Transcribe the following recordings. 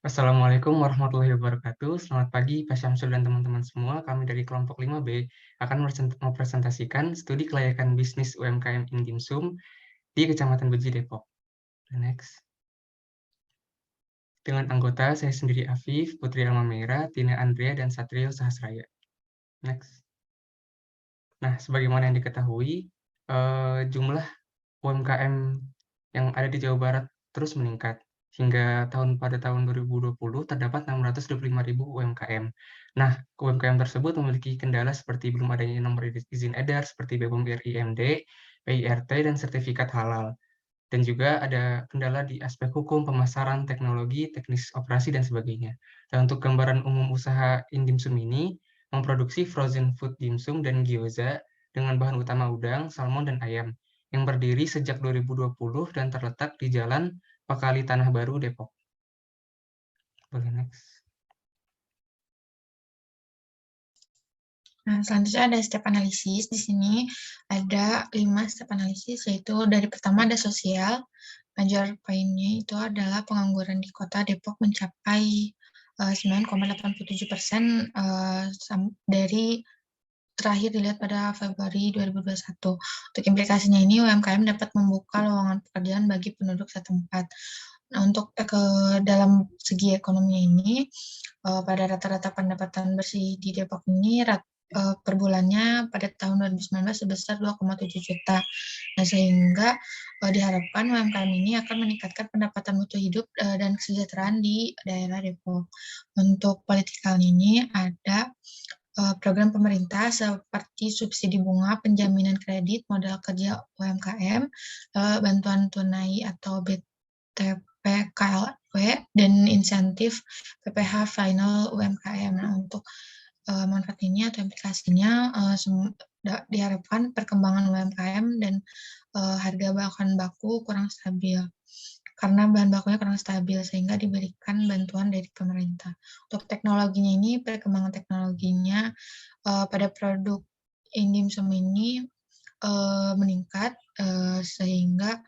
Assalamualaikum warahmatullahi wabarakatuh. Selamat pagi Pak Syamsul dan teman-teman semua. Kami dari kelompok 5B akan mempresentasikan studi kelayakan bisnis UMKM Indimsum di Kecamatan Beji, Depok. Next. Dengan anggota saya sendiri Afif, Putri Almamera, Tina Andrea, dan Satrio Sahasraya. Next. Nah, sebagaimana yang diketahui, jumlah UMKM yang ada di Jawa Barat terus meningkat. Hingga pada tahun 2020 terdapat 625.000 UMKM. Nah, UMKM tersebut memiliki kendala seperti belum adanya nomor izin edar seperti BPOM RIMD, PIRT, dan sertifikat halal. Dan juga ada kendala di aspek hukum, pemasaran, teknologi, teknis operasi, dan sebagainya. Dan untuk gambaran umum usaha Indimsum ini, memproduksi frozen food dimsum dan gyoza dengan bahan utama udang, salmon, dan ayam, yang berdiri sejak 2020 dan terletak di Jalan Pakali Tanah Baru, Depok. Boleh next. Nah, selanjutnya ada step analisis. Di sini ada 5 step analisis, yaitu dari pertama ada sosial. Major poinnya itu adalah pengangguran di kota Depok mencapai 9,87% dari terakhir dilihat pada Februari 2021. Untuk implikasinya ini, UMKM dapat membuka lowongan pekerjaan bagi penduduk setempat. Nah, untuk dalam segi ekonomi ini, pada rata-rata pendapatan bersih di Depok ini per bulannya pada tahun 2019 sebesar 2,7 juta. Nah, sehingga diharapkan UMKM ini akan meningkatkan pendapatan mutu hidup dan kesejahteraan di daerah Depok. Untuk politikalnya ini ada program pemerintah seperti subsidi bunga, penjaminan kredit, modal kerja UMKM, bantuan tunai atau BTP KLW, dan insentif PPh final UMKM. Nah, untuk manfaat ini atau implikasinya diharapkan perkembangan UMKM dan harga bahan baku kurang stabil. Karena bahan bakunya kurang stabil, sehingga diberikan bantuan dari pemerintah. Untuk teknologinya ini, perkembangan teknologinya pada produk Indimsum ini meningkat, sehingga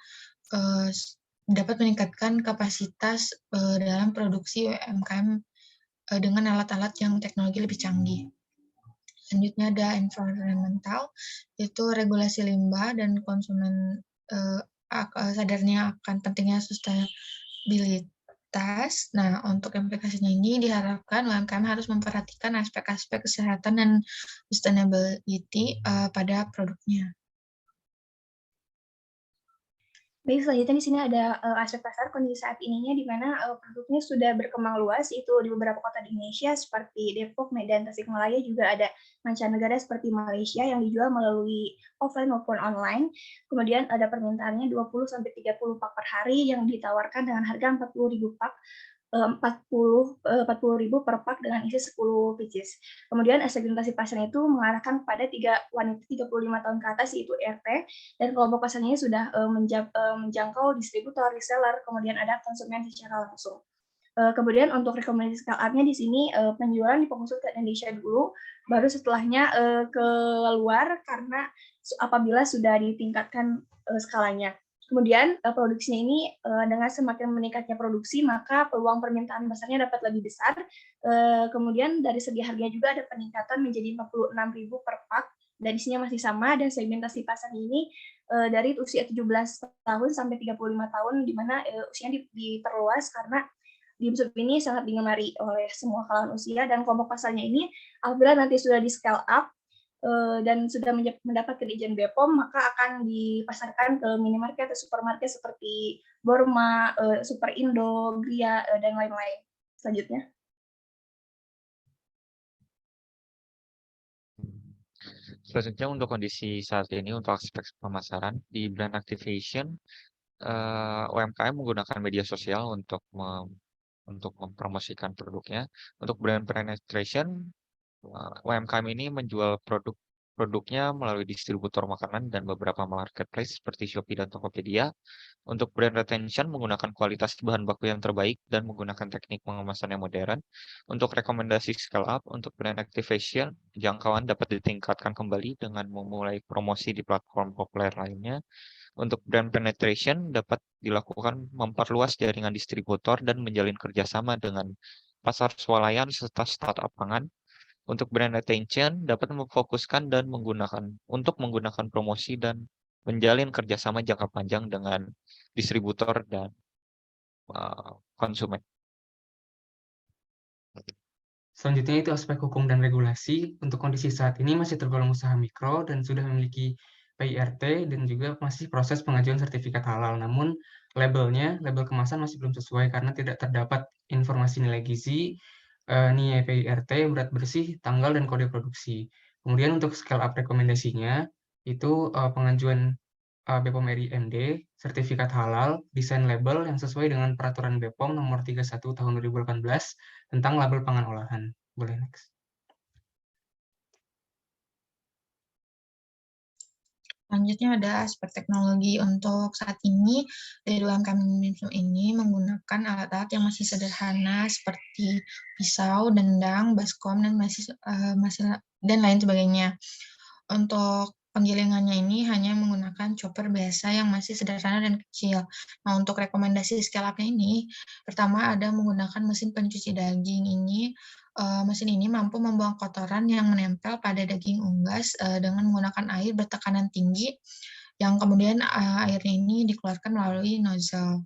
dapat meningkatkan kapasitas dalam produksi UMKM dengan alat-alat yang teknologi lebih canggih. Selanjutnya ada environmental, yaitu regulasi limbah dan konsumen sadarnya akan pentingnya sustainabilitas. Nah, untuk implikasinya ini diharapkan UMKM harus memperhatikan aspek-aspek kesehatan dan sustainability pada produknya. Baik, selanjutnya di sini ada aspek pasar kondisi saat ininya di mana produknya sudah berkembang luas, itu di beberapa kota di Indonesia seperti Depok, Medan, Tasikmalaya, juga ada mancanegara seperti Malaysia yang dijual melalui offline maupun online. Kemudian ada permintaannya 20-30 pak per hari yang ditawarkan dengan harga 40.000 pak. 40.000 per pak dengan isi 10 pieces. Kemudian segmentasi pasarnya itu mengarahkan kepada wanita 35 tahun ke atas, yaitu RT, dan kelompok pasarnya sudah menjangkau distributor, reseller, kemudian ada konsumen secara langsung. Kemudian untuk rekomendasi scale up-nya di sini penjualan difokuskan ke Indonesia dulu, baru setelahnya ke luar karena apabila sudah ditingkatkan skalanya. Kemudian produksinya ini dengan semakin meningkatnya produksi, maka peluang permintaan pasarnya dapat lebih besar. Kemudian dari segi harganya juga ada peningkatan menjadi 46.000 per pak, dan isinya masih sama, dan segmentasi pasar ini dari usia 17 tahun sampai 35 tahun, di mana usianya diperluas karena dimsum ini sangat digemari oleh semua kalangan usia, dan kelompok pasarnya ini apabila nanti sudah di scale up dan sudah mendapat izin BPOM, maka akan dipasarkan ke minimarket atau supermarket seperti Borma, Super Indo, Gria, dan lain-lain. Selanjutnya. Selanjutnya untuk kondisi saat ini untuk aspek pemasaran di brand activation, UMKM menggunakan media sosial untuk mempromosikan produknya. Untuk brand penetration, UMKM ini menjual produknya melalui distributor makanan dan beberapa marketplace seperti Shopee dan Tokopedia. Untuk brand retention menggunakan kualitas bahan baku yang terbaik dan menggunakan teknik pengemasan yang modern. Untuk rekomendasi scale up, untuk brand activation, jangkauan dapat ditingkatkan kembali dengan memulai promosi di platform populer lainnya. Untuk brand penetration dapat dilakukan memperluas jaringan distributor dan menjalin kerjasama dengan pasar swalayan serta startup pangan. Untuk brand retention dapat memfokuskan dan menggunakan promosi dan menjalin kerjasama jangka panjang dengan distributor dan konsumen. Selanjutnya itu aspek hukum dan regulasi. Untuk kondisi saat ini masih tergolong usaha mikro dan sudah memiliki PIRT dan juga masih proses pengajuan sertifikat halal. Namun label kemasan masih belum sesuai karena tidak terdapat informasi nilai gizi, nilai PIRT, berat bersih, tanggal, dan kode produksi. Kemudian untuk scale up rekomendasinya, itu pengajuan BPOM RI MD, sertifikat halal, desain label yang sesuai dengan peraturan BPOM nomor 31 tahun 2018 tentang label pangan olahan. Boleh next. Selanjutnya ada aspek teknologi. Untuk saat ini, dari UMKM ini menggunakan alat-alat yang masih sederhana seperti pisau, dendang, baskom, dan dan lain sebagainya. Untuk penggilingannya ini hanya menggunakan chopper biasa yang masih sederhana dan kecil. Nah, untuk rekomendasi scale up-nya ini, pertama ada menggunakan mesin pencuci daging ini. Mesin ini mampu membuang kotoran yang menempel pada daging unggas dengan menggunakan air bertekanan tinggi, yang kemudian airnya ini dikeluarkan melalui nozzle.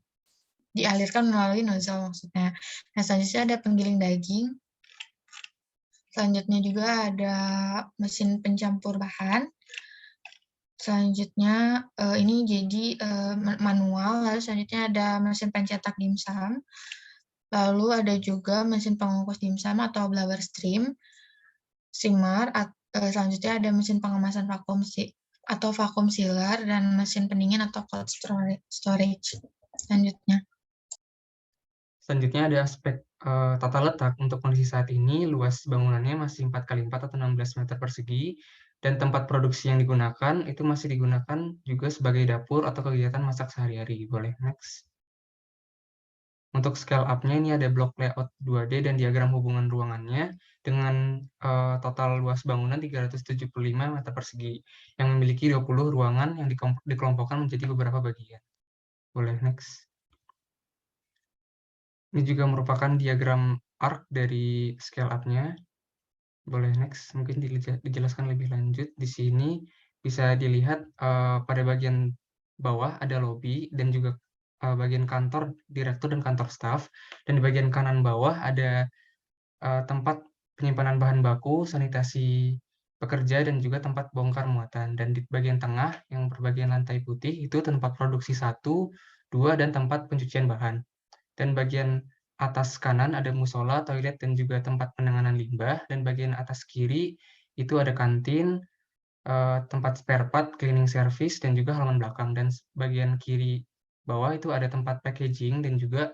Dialirkan melalui nozzle maksudnya. Nah, selanjutnya ada penggiling daging. Selanjutnya juga ada mesin pencampur bahan. Selanjutnya ini jadi manual. Lalu selanjutnya ada mesin pencetak dimsum. Lalu ada juga mesin pengukus dimsum atau blower steamer. Selanjutnya ada mesin pengemasan vakum sealer dan mesin pendingin atau cold storage. Selanjutnya ada aspek tata letak. Untuk kondisi saat ini, luas bangunannya masih 4x4 atau 16 meter persegi, dan tempat produksi yang digunakan itu masih digunakan juga sebagai dapur atau kegiatan masak sehari-hari. Boleh next. Untuk scale up-nya ini ada blok layout 2D dan diagram hubungan ruangannya dengan total luas bangunan 375 meter persegi yang memiliki 20 ruangan yang dikelompokkan menjadi beberapa bagian. Boleh next. Ini juga merupakan diagram arc dari scale up-nya. Boleh next, mungkin dijelaskan lebih lanjut. Di sini bisa dilihat pada bagian bawah ada lobby dan juga bagian kantor direktur dan kantor staf, dan di bagian kanan bawah ada tempat penyimpanan bahan baku, sanitasi pekerja, dan juga tempat bongkar muatan. Dan di bagian tengah yang berbagian lantai putih itu tempat produksi 1, 2, dan tempat pencucian bahan. Dan bagian atas kanan ada musola, toilet, dan juga tempat penanganan limbah. Dan bagian atas kiri itu ada kantin, tempat spare part, cleaning service, dan juga halaman belakang. Dan bagian kiri bawah itu ada tempat packaging dan juga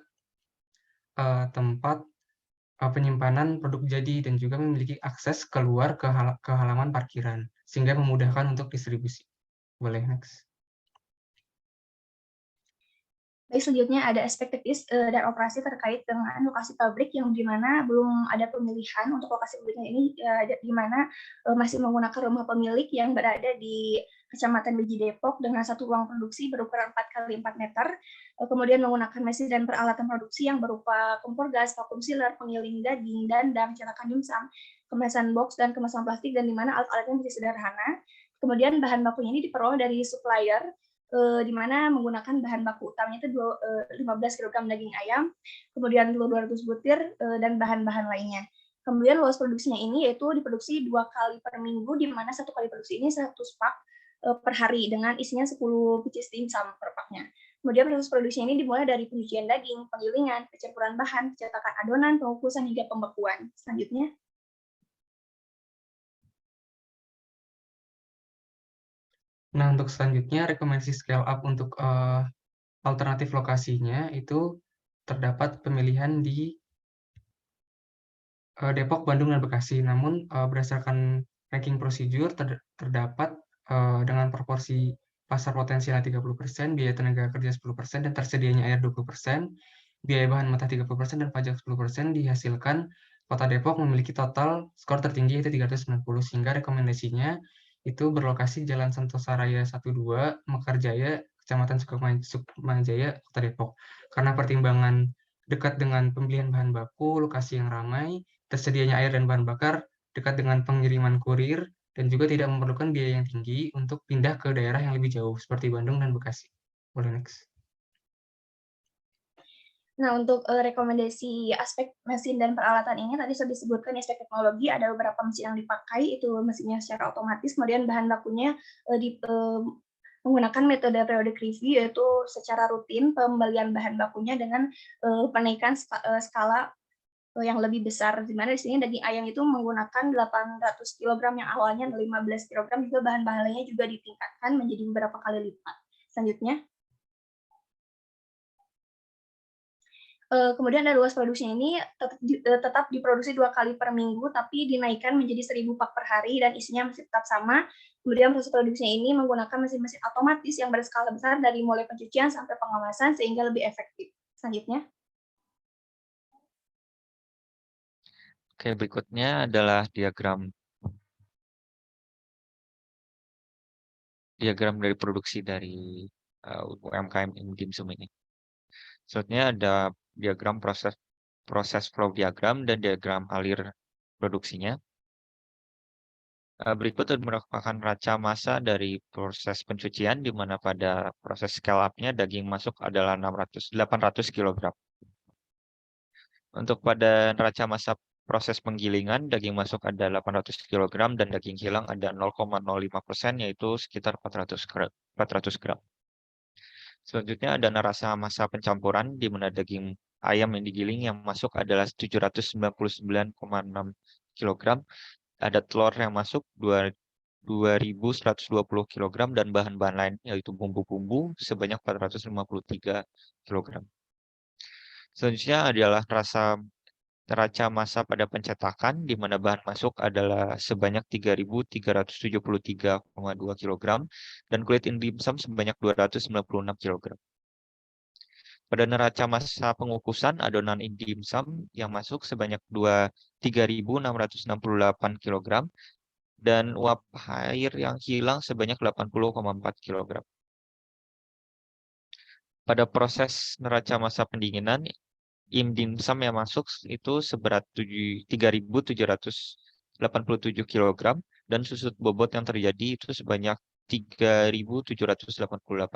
tempat penyimpanan produk jadi dan juga memiliki akses keluar ke halaman parkiran sehingga memudahkan untuk distribusi. Boleh next. Baik, selanjutnya ada aspek teknis dan operasi terkait dengan lokasi pabrik yang di mana belum ada pemilihan untuk lokasi pabriknya ini, di mana masih menggunakan rumah pemilik yang berada di Kecamatan Beji Depok dengan satu ruang produksi berukuran 4x4 meter, kemudian menggunakan mesin dan peralatan produksi yang berupa kompor gas, vakum sealer, penggiling daging, dandang, cetakan dimsum, kemasan box, dan kemasan plastik, dan di mana alat-alatnya masih sederhana. Kemudian bahan bakunya ini diperoleh dari supplier, di mana menggunakan bahan baku utamanya itu 15 kg daging ayam, kemudian telur 200 butir, dan bahan-bahan lainnya. Kemudian luas produksinya ini yaitu diproduksi 2 kali per minggu, di mana 1 kali produksi ini 100 pak per hari dengan isinya 10 pieces dimsum per paknya. Kemudian proses produksinya ini dimulai dari pencucian daging, penggilingan, pencampuran bahan, pencetakan adonan, pengukusan hingga pembekuan. Selanjutnya. Nah, untuk selanjutnya rekomendasi scale up untuk alternatif lokasinya itu terdapat pemilihan di Depok, Bandung, dan Bekasi. Namun berdasarkan ranking prosedur terdapat dengan proporsi pasar potensialnya 30%, biaya tenaga kerja 10%, dan tersedianya air 20%, biaya bahan mentah 30%, dan pajak 10% dihasilkan Kota Depok memiliki total skor tertinggi yaitu 390, sehingga rekomendasinya itu berlokasi Jalan Sentosa Raya 12, Mekarjaya, Kecamatan Sukmajaya, Kota Depok. Karena pertimbangan dekat dengan pembelian bahan baku, lokasi yang ramai, tersedianya air dan bahan bakar, dekat dengan pengiriman kurir, dan juga tidak memerlukan biaya yang tinggi untuk pindah ke daerah yang lebih jauh, seperti Bandung dan Bekasi. Boleh next. Nah, untuk rekomendasi aspek mesin dan peralatan ini tadi sudah disebutkan aspek teknologi, ada beberapa mesin yang dipakai, itu mesinnya secara otomatis, kemudian bahan bakunya menggunakan metode periodic review, yaitu secara rutin pembelian bahan bakunya dengan penaikan skala yang lebih besar, di mana di sini daging ayam itu menggunakan 800 kg yang awalnya 15 kg, juga bahan-bahan lainnya juga ditingkatkan menjadi beberapa kali lipat. Selanjutnya, kemudian ada luas produksinya ini tetap diproduksi 2 kali per minggu, tapi dinaikkan menjadi 1.000 pak per hari dan isinya masih tetap sama. Kemudian proses produksinya ini menggunakan mesin-mesin otomatis yang berskala besar dari mulai pencucian sampai pengemasan sehingga lebih efektif. Selanjutnya. Oke, berikutnya adalah diagram dari produksi dari UMKM Dimsum ini. Selanjutnya ada diagram proses flow diagram dan diagram alir produksinya. Berikut merupakan raca massa dari proses pencucian, di mana pada proses scale up-nya daging masuk adalah 800 kg. Untuk pada neraca massa proses penggilingan, daging masuk ada 800 kg dan daging hilang ada 0,05%, yaitu sekitar 400 gram. Selanjutnya ada neraca massa pencampuran, di mana daging ayam yang digiling yang masuk adalah 799,6 kg, ada telur yang masuk 2.120 kg, dan bahan-bahan lain yaitu bumbu-bumbu sebanyak 453 kg. Selanjutnya adalah neraca massa pada pencetakan, di mana bahan masuk adalah sebanyak 3.373,2 kg dan kulit dimsum sebanyak 296 kg. Pada neraca massa pengukusan, adonan dimsum yang masuk sebanyak 3.668 kg dan uap air yang hilang sebanyak 80,4 kg. Pada proses neraca massa pendinginan, dimsum yang masuk itu seberat 3.787 kg dan susut bobot yang terjadi itu sebanyak 3.788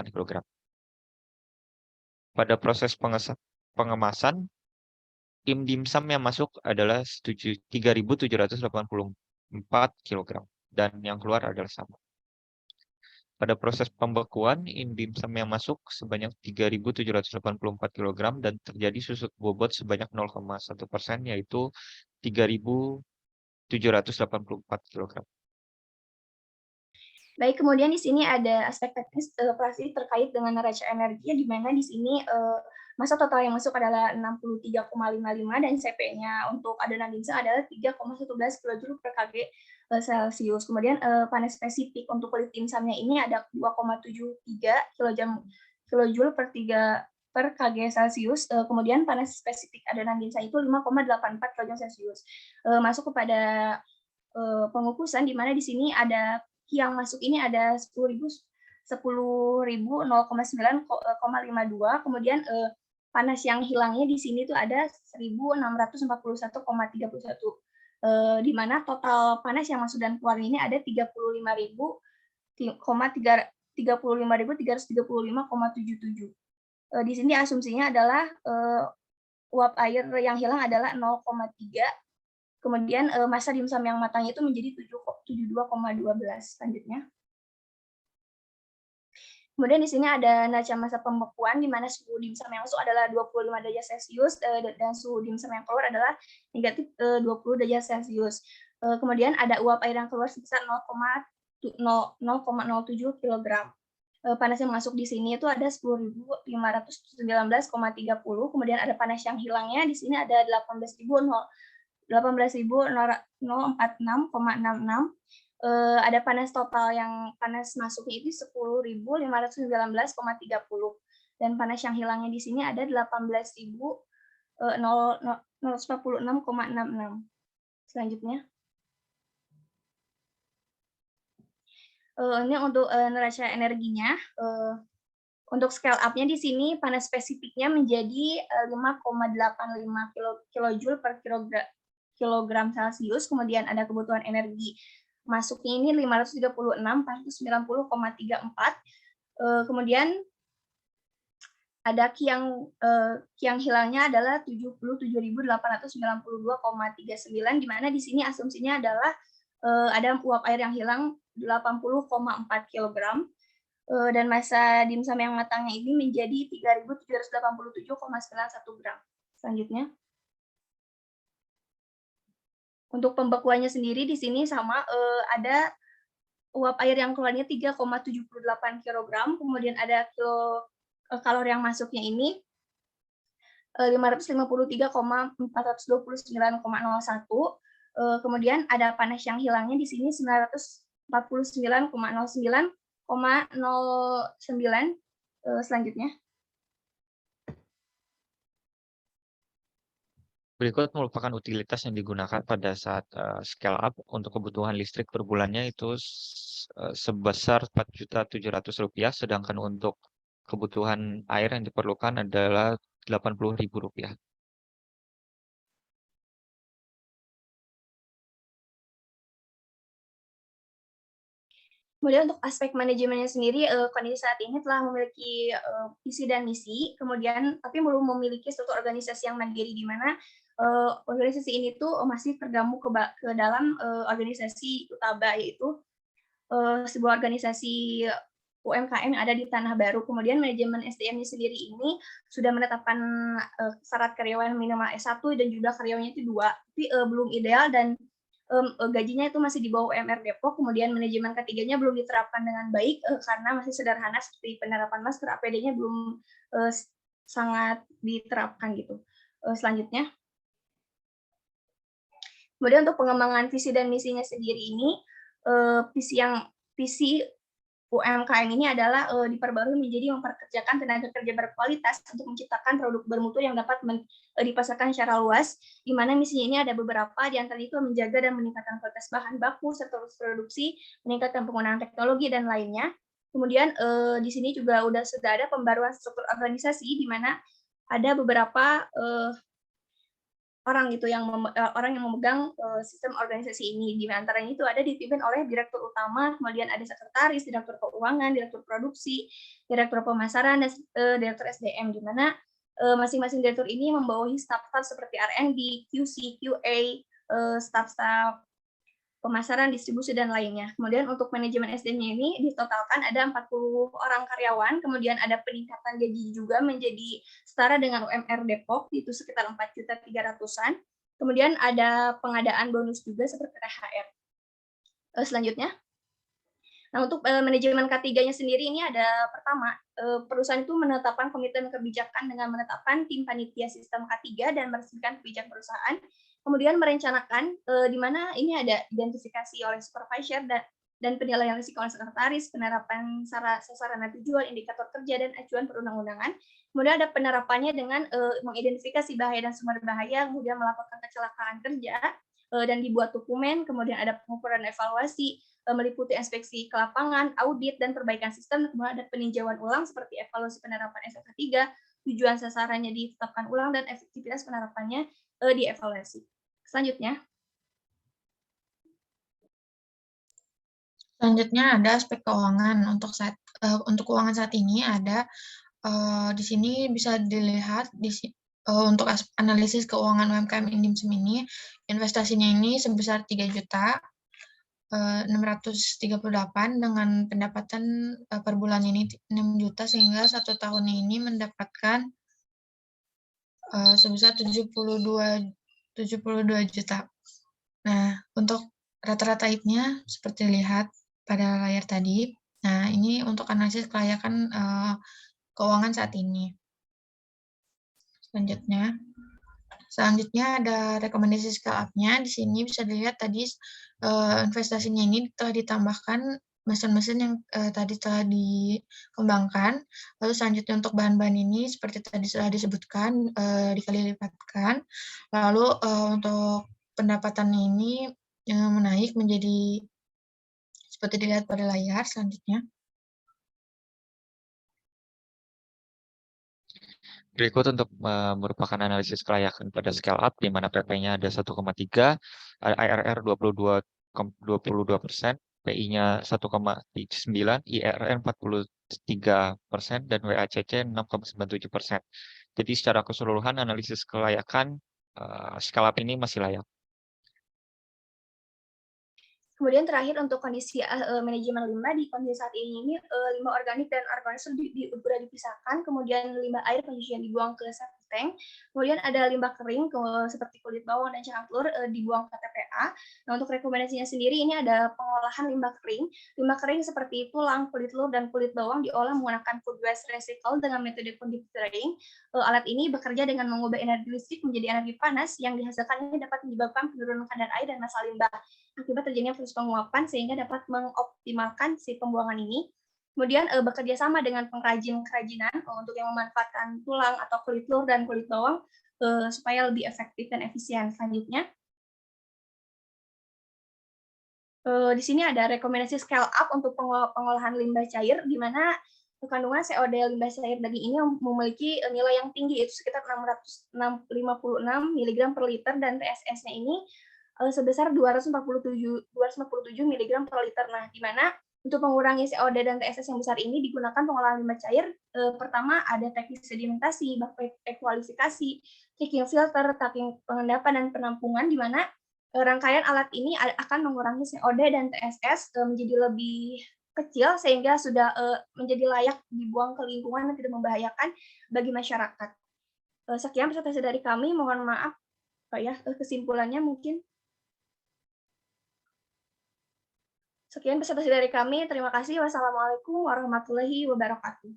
kg. Pada proses pengemasan, dimsum yang masuk adalah 3.784 kg dan yang keluar adalah sama. Pada proses pembekuan, dimsum yang masuk sebanyak 3.784 kg dan terjadi susut bobot sebanyak 0,1%, yaitu 3.784 kg. Baik, kemudian di sini ada aspek teknis operasi terkait dengan neraca energi, di mana di sini massa total yang masuk adalah 63,55 dan CP-nya untuk adonan dimsum adalah 3,11 kJ per kg Celcius. Kemudian panas spesifik untuk kulit dimsumnya ini ada 2,73 kJ per kg Celcius. Kemudian panas spesifik adonan dimsum itu 5,84 kJ Celcius. Masuk kepada pengukusan, di mana di sini ada yang masuk ini ada 10.000 0,9,52, kemudian panas yang hilangnya di sini tuh ada 1.641,31, di mana total panas yang masuk dan keluar ini ada 35.335,77. Di sini asumsinya adalah uap air yang hilang adalah 0,3. Kemudian massa dimsum yang matangnya itu menjadi 72,12. Selanjutnya. Kemudian di sini ada neraca massa pembekuan, di mana suhu dimsum yang masuk adalah 25 derajat Celcius dan suhu dimsum yang keluar adalah negatif 20 derajat Celcius. Kemudian ada uap air yang keluar sebesar 0,07 kg. Panas yang masuk di sini itu ada 10.519,30. Kemudian ada panas yang hilangnya di sini ada 18.046,66. Ada panas total yang panas masuknya itu 10.519,30 dan panas yang hilangnya di sini ada 18.046,66. Selanjutnya. Ini untuk neraca energinya. Untuk scale up-nya di sini panas spesifiknya menjadi 5,85 kilojoule per kilogram Celcius, kemudian ada kebutuhan energi masuknya ini 536, 490,34, kemudian ada kiang hilangnya adalah 77.892,39, di mana di sini asumsinya adalah ada uap air yang hilang 80,4 kg, dan massa dimsum yang matangnya ini menjadi 3.787,91 gram. Selanjutnya, untuk pembekuannya sendiri di sini sama, ada uap air yang keluarnya 3,78 kg, kemudian ada kalori yang masuknya ini 553,429,01, kemudian ada panas yang hilangnya di sini 949,09,09. Selanjutnya, Berikut merupakan utilitas yang digunakan pada saat scale up untuk kebutuhan listrik per bulannya itu sebesar Rp4.700.000, sedangkan untuk kebutuhan air yang diperlukan adalah Rp80.000. kemudian untuk aspek manajemennya sendiri, kondisi saat ini telah memiliki visi dan misi, kemudian tapi belum memiliki struktur organisasi yang mandiri, di mana organisasi ini tuh masih tergabung ke dalam organisasi Utaba, yaitu sebuah organisasi UMKM yang ada di Tanah Baru. Kemudian manajemen SDM-nya sendiri ini sudah menetapkan syarat karyawan minimal S1 dan juga karyawannya itu 2, tapi belum ideal dan gajinya itu masih di bawah UMR Depok. Kemudian manajemen ketiganya belum diterapkan dengan baik karena masih sederhana, seperti penerapan masker, APD-nya belum sangat diterapkan gitu. Selanjutnya, kemudian untuk pengembangan visi dan misinya sendiri ini, visi UMKM ini adalah diperbarui menjadi memperkerjakan tenaga kerja berkualitas untuk menciptakan produk bermutu yang dapat dipasarkan secara luas, di mana misinya ini ada beberapa, di antara itu menjaga dan meningkatkan kualitas bahan baku, serta produksi, meningkatkan penggunaan teknologi, dan lainnya. Kemudian di sini juga sudah ada pembaruan struktur organisasi, di mana ada beberapa orang yang memegang sistem organisasi ini. Di antaranya itu ada dipimpin oleh direktur utama, kemudian ada sekretaris, direktur keuangan, direktur produksi, direktur pemasaran, dan direktur SDM, di mana masing-masing direktur ini membawahi staf-staf seperti R&D, QC, QA, staf-staf pemasaran, distribusi, dan lainnya. Kemudian untuk manajemen SDM-nya ini ditotalkan ada 40 orang karyawan, kemudian ada peningkatan gaji juga menjadi setara dengan UMR Depok, itu sekitar 4.300.000-an. Kemudian ada pengadaan bonus juga seperti THR. Selanjutnya, nah untuk manajemen K3-nya sendiri ini ada pertama, perusahaan itu menetapkan komitmen kebijakan dengan menetapkan tim panitia sistem K3 dan meresmikan kebijakan perusahaan. Kemudian merencanakan, di mana ini ada identifikasi oleh supervisor dan penilaian risiko oleh sekretaris, penerapan sasaran dan tujuan, indikator kerja, dan acuan perundang-undangan. Kemudian ada penerapannya dengan mengidentifikasi bahaya dan sumber bahaya, kemudian melaporkan kecelakaan kerja, dan dibuat dokumen. Kemudian ada pengukuran evaluasi, meliputi inspeksi ke lapangan, audit, dan perbaikan sistem. Kemudian ada peninjauan ulang seperti evaluasi penerapan SK3, tujuan sasarannya ditetapkan ulang, dan efektivitas penerapannya dievaluasi. Selanjutnya ada aspek keuangan. Untuk keuangan saat ini ada di sini bisa dilihat untuk analisis keuangan UMKM Indimsum ini, investasinya ini sebesar 3.638.000 dengan pendapatan per bulan ini 6 juta, sehingga 1 tahun ini mendapatkan sebesar 72 juta. Nah, untuk rata-rata IP-nya seperti lihat pada layar tadi. Nah, ini untuk analisis kelayakan keuangan saat ini. Selanjutnya ada rekomendasi scale up-nya. Di sini bisa dilihat tadi investasinya ini telah ditambahkan mesin-mesin yang tadi telah dikembangkan. Lalu selanjutnya untuk bahan-bahan ini seperti tadi telah disebutkan dikali lipatkan. Lalu untuk pendapatannya ini menaik menjadi seperti dilihat pada layar selanjutnya. Berikut untuk merupakan analisis kelayakan pada scale up, di mana PP-nya ada 1,3, IRR 22%, PI-nya 1,9, IRR 43%, dan WACC 6,97%. Jadi secara keseluruhan analisis kelayakan scale up ini masih layak. Kemudian terakhir untuk kondisi manajemen limbah di kondisi saat ini limbah organik dan anorganik sudah dipisahkan, kemudian limbah air pencucian dibuang ke septic tank, kemudian ada limbah kering seperti kulit bawang dan cangkang telur dibuang ke TPA. Nah, untuk rekomendasinya sendiri ini ada pengolahan limbah kering. Limbah kering seperti tulang, kulit telur, dan kulit bawang diolah menggunakan food waste recycle dengan metode conditioning drying. Alat ini bekerja dengan mengubah energi listrik menjadi energi panas yang dihasilkannya dapat menyebabkan penurunan kadar air dan massa limbah akibat terjadinya proses penguapan sehingga dapat mengoptimalkan si pembuangan ini. Kemudian bekerja sama dengan pengrajin kerajinan untuk yang memanfaatkan tulang atau kulit telur dan kulit bawang supaya lebih efektif dan efisien. Selanjutnya, di sini ada rekomendasi scale up untuk pengolahan limbah cair, di mana kandungan CO2 limbah cair daging ini memiliki nilai yang tinggi, yaitu sekitar 656 mg per liter, dan TSS-nya ini sebesar 247 mg per liter. Nah, di mana untuk mengurangi CO2 dan TSS yang besar ini digunakan pengolahan limbah cair. Pertama ada teknik sedimentasi, bak ekualifikasi, taking filter, taking pengendapan dan penampungan, di mana rangkaian alat ini akan mengurangi CO2 dan TSS menjadi lebih kecil sehingga sudah menjadi layak dibuang ke lingkungan dan tidak membahayakan bagi masyarakat. Sekian presentasi dari kami, mohon maaf Pak ya, kesimpulannya mungkin. Sekian presentasi dari kami. Terima kasih. Wassalamualaikum warahmatullahi wabarakatuh.